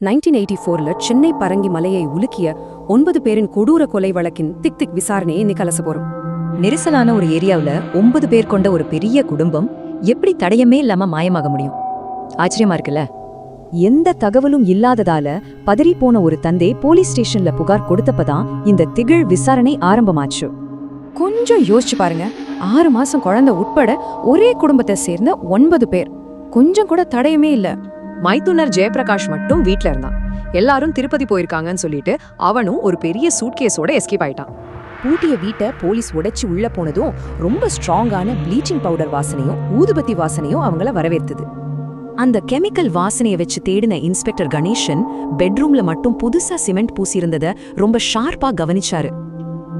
1984ல சென்னை பரங்கி மலையை உலுக்கிய 9 பேரின் கொடூர கொலை வழக்கின் திக் விசாரணையை இன்னைக்கு அலச போறோம். நெரிசலான ஒரு ஏரியாவுல 9 பேர் கொண்ட ஒரு பெரிய குடும்பம் எப்படி தடயமே இல்லாம மாயமாக முடியும்? ஆச்சரியமா இருக்குல்ல? எந்த தகவலும் இல்லாததால பதறிப்போன ஒரு தந்தை போலீஸ் ஸ்டேஷன்ல புகார் கொடுத்தப்பதான் இந்த திகில் விசாரணை ஆரம்பமாச்சு. கொஞ்சம் யோசிச்சு பாருங்க, 6 மாசம் குழந்தை உட்பட ஒரே குடும்பத்தை சேர்ந்த 9 பேர், கொஞ்சம் கூட தடயமே இல்ல. மைத்துனர் ஜெயபிரகாஷ் மட்டும் வீட்ல இருந்தான். எல்லாரும் திருப்பதி போயிருக்காங்கன்னு சொல்லிட்டு அவனும் ஒரு பெரிய சூட்கேஸோட எஸ்கேப் ஆயிட்டான். பூட்டிய வீட்டை போலீஸ் உடைச்சு உள்ள போனதும் ரொம்ப ஸ்ட்ராங்கான ப்ளீச்சிங் பவுடர் வாசனையும் ஊதுபத்தி வாசனையும் அவங்கள வரவேற்றது. அந்த கெமிக்கல் வாசனையை வச்சு தேடின இன்ஸ்பெக்டர் கணேசன் பெட்ரூம்ல மட்டும் புதுசா சிமெண்ட் பூசியிருந்தத ரொம்ப ஷார்ப்பா கவனிச்சாரு.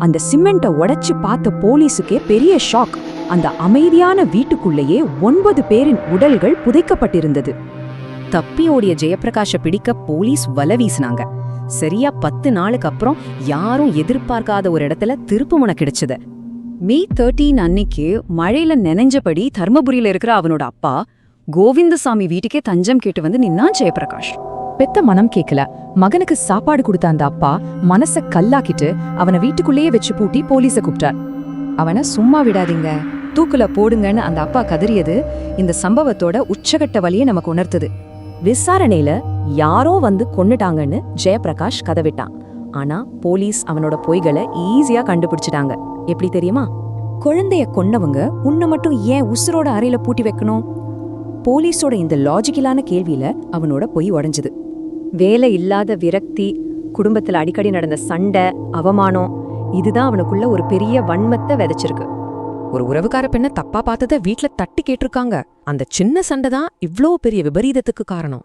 அந்த சிமெண்ட்டை உடைச்சு பார்த்த போலீஸுக்கே பெரிய ஷாக். அந்த அமைதியான வீட்டுக்குள்ளேயே 9 பேரின் உடல்கள் புதைக்கப்பட்டிருந்தது. தப்பி ஓடிய ஜெயபிரகாஷ பிடிக்க போலீஸ் வலை வீசினாங்க. சரியா 10 நாளுக்கு அப்புறம் யாரும் எதிர்பார்க்காத ஒரு இடத்துல திருப்புமுனை கிடைச்சது. மே 13 அன்னைக்கு மழையில நனைஞ்சபடி தர்மபுரியில இருக்கிற அவனோட அப்பா கோவிந்தசாமி வீட்டுக்கே தஞ்சம் கேட்டு வந்து நின்னான் ஜெயபிரகாஷ். பெத்த மனம் கேட்கல. மகனுக்கு சாப்பாடு கொடுத்த அந்த அப்பா மனச கல்லாக்கிட்டு அவனை வீட்டுக்குள்ளேயே வச்சு பூட்டி போலீஸ கூப்பிட்டார். அவனை சும்மா விடாதீங்க, தூக்குல போடுங்கன்னு அந்த அப்பா கதறியது இந்த சம்பவத்தோட உச்சகட்ட வலியை நமக்கு உணர்த்துது. விசாரணையில யாரோ வந்து கொன்னுட்டாங்கன்னு ஜெயபிரகாஷ் கதவிட்டான். ஆனா போலீஸ் அவனோட பொய்களை ஈஸியா கண்டுபிடிச்சிட்டாங்க. எப்படி தெரியுமா? குழந்தைய கொன்னவங்க உன்னை மட்டும் ஏன் உசுரோட அறையில பூட்டி வைக்கணும்? போலீஸோட இந்த லாஜிக்கலான கேள்வியில அவனோட பொய் உடைஞ்சது. வேலை இல்லாத விரக்தி, குடும்பத்துல அடிக்கடி நடந்த சண்டை, அவமானம், இதுதான் அவனுக்குள்ள ஒரு பெரிய வன்மத்தை விதைச்சிருக்கு. ஒரு உறவுக்கார பெண்ணை தப்பா பார்த்தத வீட்ல தட்டி கேட்டிருக்காங்க. அந்த சின்ன சண்டை தான் இவ்ளோ பெரிய விபரீதத்துக்கு காரணம்.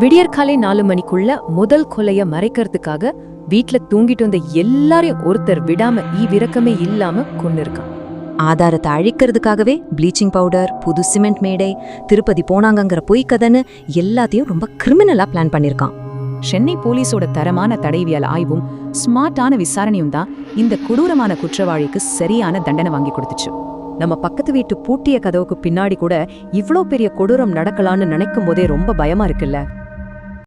விடியற்காலை 4 மணிக்குள்ள முதல் கொலைய மறைக்கிறதுக்காக வீட்ல தூங்கிட்டு வந்த எல்லாரையும் ஒருத்தர் விடாம ஈவிரக்கமே இல்லாம கொன்னிருக்கான். ஆதாரத்தை அழிக்கிறதுக்காகவே ப்ளீச்சிங் பவுடர், புது சிமெண்ட் மேடை, திருப்பதி போனாங்கங்கிற பொய் கதைன்னு எல்லாத்தையும் ரொம்ப கிரிமினலா பிளான் பண்ணிருக்கான். சென்னை போலீஸோட தரமான தடயவியல் ஆய்வும் ஸ்மார்ட்டான விசாரணையும் தான் இந்த கொடூரமான குற்றவாளிக்கு சரியான தண்டனை வாங்கி கொடுத்துச்சு. நம்ம பக்கத்து வீட்டு பூட்டிய கதவுக்கு பின்னாடி கூட இவ்ளோ பெரிய கொடூரம் நடக்கலான்னு நினைக்கும் போதே ரொம்ப பயமா இருக்குல்ல?